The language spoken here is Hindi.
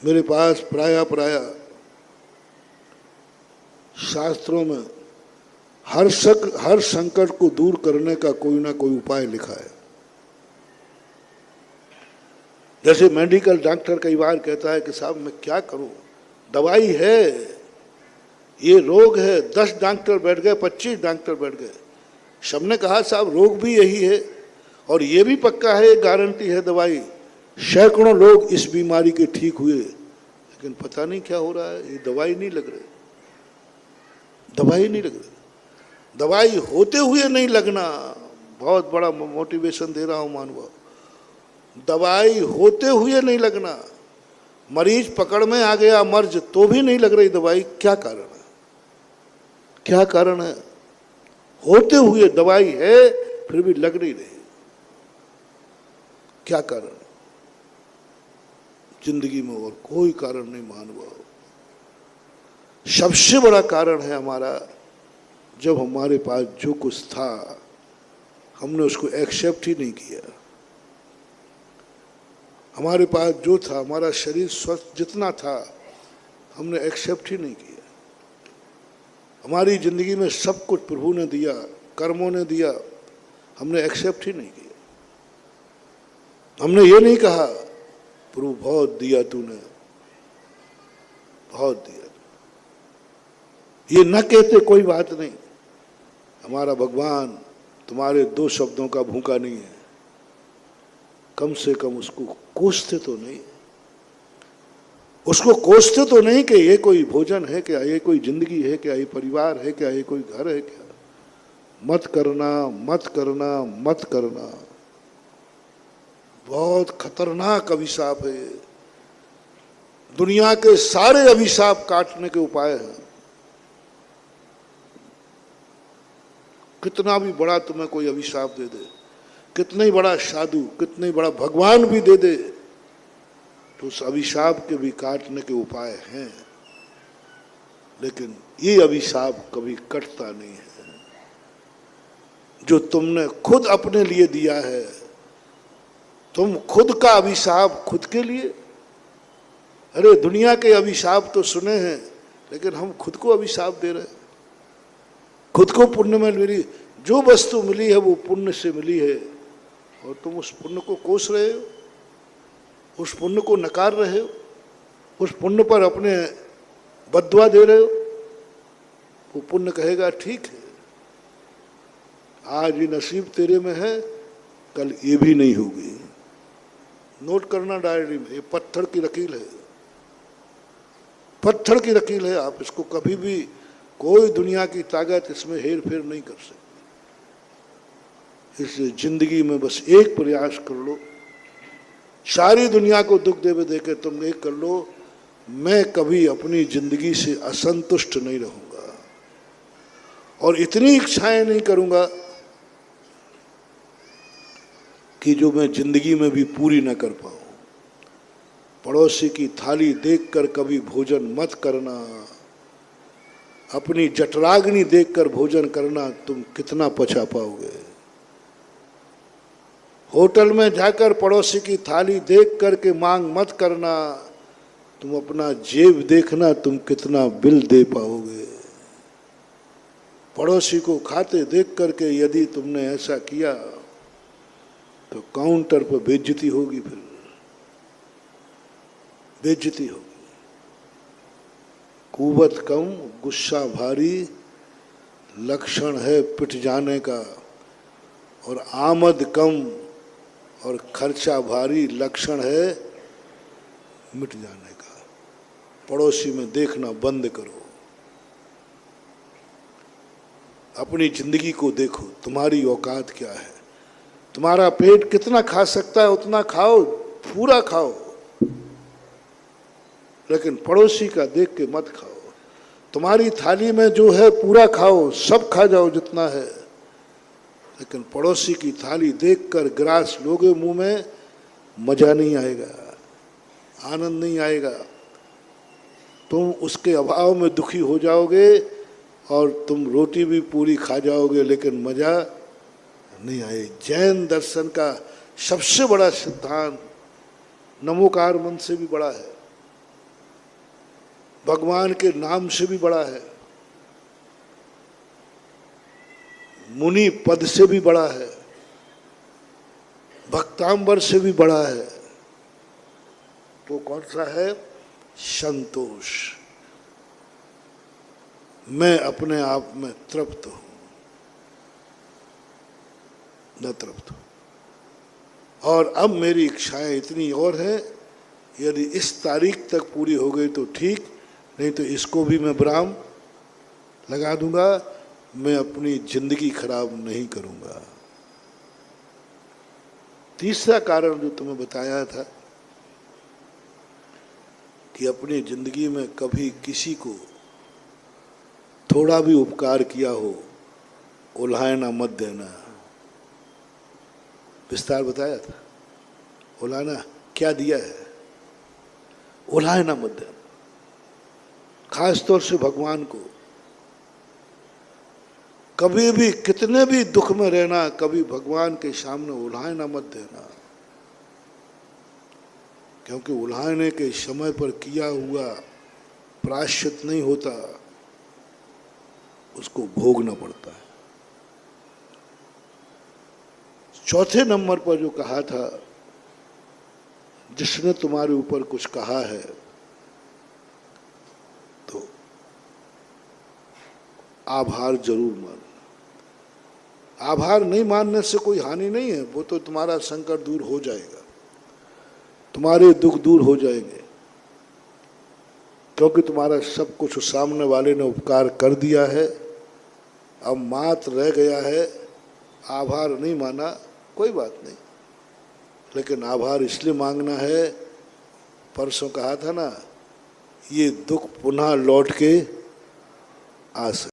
मेरे पास प्राय शास्त्रों में हर संकट को दूर करने का कोई ना कोई उपाय लिखा है। जैसे मेडिकल डॉक्टर कई बार कहता है कि साहब मैं क्या करूं, दवाई है, ये रोग है, 10 डॉक्टर बैठ गए, 25 डॉक्टर बैठ गए, सबने कहा साहब रोग भी यही है और ये भी पक्का है, गारंटी है दवाई। सैकड़ों लोग इस बीमारी के ठीक हुए, लेकिन पता नहीं क्या हो रहा है, ये दवाई नहीं लग रही, दवाई नहीं लग रही। दवाई होते हुए नहीं लगना, बहुत बड़ा मोटिवेशन दे रहा हूं मानव, दवाई होते हुए नहीं लगना। मरीज पकड़ में आ गया मर्ज तो भी नहीं लग रही दवाई, क्या कारण है? क्या कारण है? होते हुए दवाई है फिर भी लग नहीं रही, क्या कारण? जिंदगी में और कोई कारण नहीं मानव। सबसे बड़ा कारण है हमारा, जब हमारे पास जो कुछ था हमने उसको एक्सेप्ट ही नहीं किया। हमारे पास जो था, हमारा शरीर स्वस्थ जितना था, हमने एक्सेप्ट ही नहीं किया। हमारी जिंदगी में सब कुछ प्रभु ने दिया, कर्मों ने दिया, हमने एक्सेप्ट ही नहीं किया। हमने ये नहीं कहा प्रभु बहुत दिया तूने, बहुत दिया, ये न कहते कोई बात नहीं। हमारा भगवान तुम्हारे 2 शब्दों का भूखा नहीं है, कम से कम उसको कोसते तो नहीं, उसको कोसते तो नहीं कि ये कोई भोजन है क्या, ये कोई जिंदगी है क्या, ये परिवार है क्या, ये कोई घर है क्या। मत करना, मत करना, मत करना, बहुत खतरनाक अभिशाप है। दुनिया के सारे अभिशाप काटने के उपाय हैं। कितना भी बड़ा तुम्हें कोई अभिशाप दे दे, कितना ही बड़ा साधु, कितना ही बड़ा भगवान भी दे दे, तो उस अभिशाप के भी काटने के उपाय हैं, लेकिन ये अभिशाप कभी कटता नहीं है जो तुमने खुद अपने लिए दिया है। तुम खुद का अभिशाप खुद के लिए, अरे दुनिया के अभिशाप तो सुने हैं, लेकिन हम खुद को अभिशाप दे रहे हैं। खुद को पुण्य में मिली, जो वस्तु मिली है वो पुण्य से मिली है, और तुम उस पुण्य को कोस रहे हो, उस पुण्य को नकार रहे हो, उस पुण्य पर अपने बद्दुआ दे रहे हो। वो पुण्य कहेगा ठीक है, आज ये नसीब तेरे में है, कल ये भी नहीं होगी। नोट करना डायरी में, ये पत्थर की लकीर है, पत्थर की लकीर है। आप इसको कभी भी, कोई दुनिया की ताकत इसमें हेर फेर नहीं कर सकती। इसलिए जिंदगी में बस एक प्रयास कर लो, सारी दुनिया को दुख देवे देके तुम एक कर लो, मैं कभी अपनी जिंदगी से असंतुष्ट नहीं रहूंगा और इतनी इच्छाएं नहीं करूंगा कि जो मैं जिंदगी में भी पूरी न कर पाऊं। पड़ोसी की थाली देखकर कभी भोजन मत करना, अपनी जठराग्नि देखकर भोजन करना, तुम कितना पचा पाओगे। होटल में जाकर पड़ोसी की थाली देख करके मांग मत करना, तुम अपना जेब देखना, तुम कितना बिल दे पाओगे। पड़ोसी को खाते देख करके यदि तुमने ऐसा किया तो काउंटर पर बेइज्जती होगी, फिर बेइज्जती होगी। कुवत कम गुस्सा भारी लक्षण है पिट जाने का, और आमद कम और खर्चा भारी लक्षण है मिट जाने का। पड़ोसी में देखना बंद करो, अपनी जिंदगी को देखो, तुम्हारी औकात क्या है, तुम्हारा पेट कितना खा सकता है उतना खाओ, पूरा खाओ, लेकिन पड़ोसी का देख के मत खाओ। तुम्हारी थाली में जो है पूरा खाओ, सब खा जाओ जितना है, लेकिन पड़ोसी की थाली देखकर गिलास लोगे मुंह में, मजा नहीं आएगा, आनंद नहीं आएगा। तुम उसके अभाव में दुखी हो जाओगे और तुम रोटी भी पूरी खा जाओगे, लेकिन मजा नहीं आए। जैन दर्शन का सबसे बड़ा सिद्धांत नमोकार मन से भी बड़ा है। भगवान के नाम से भी बड़ा है, मुनि पद से भी बड़ा है, भक्तांबर से भी बड़ा है। तो कौन सा है? संतोष। मैं अपने आप में तृप्त हूं, न तृप्त हूं, और अब मेरी इच्छाएं इतनी और हैं, यदि इस तारीख तक पूरी हो गई तो ठीक, नहीं तो इसको भी मैं विराम लगा दूंगा। मैं अपनी जिंदगी खराब नहीं करूंगा। तीसरा कारण जो तुम्हें बताया था कि अपनी जिंदगी में कभी किसी को थोड़ा भी उपकार किया हो, उल्हाना मत देना। विस्तार बताया था। उल्हाना क्या दिया है? उल्हाना मत देना। खास तौर से भगवान को कभी भी, कितने भी दुख में रहना, कभी भगवान के सामने उल्हाना मत देना, क्योंकि उल्हाने के समय पर किया हुआ प्रायश्चित नहीं होता, उसको भोगना पड़ता है। चौथे नंबर पर जो कहा था, जिसने तुम्हारे ऊपर कुछ कहा है तो आभार जरूर मान। आभार नहीं मानने से कोई हानि नहीं है, वो तो तुम्हारा संकट दूर हो जाएगा, तुम्हारे दुख दूर हो जाएंगे, क्योंकि तुम्हारा सब कुछ उस सामने वाले ने उपकार कर दिया है। अब मात्र रह गया है, आभार नहीं माना कोई बात नहीं, लेकिन आभार इसलिए मांगना है, परसों कहा था ना, ये दुख पुनः लौट के आ सके।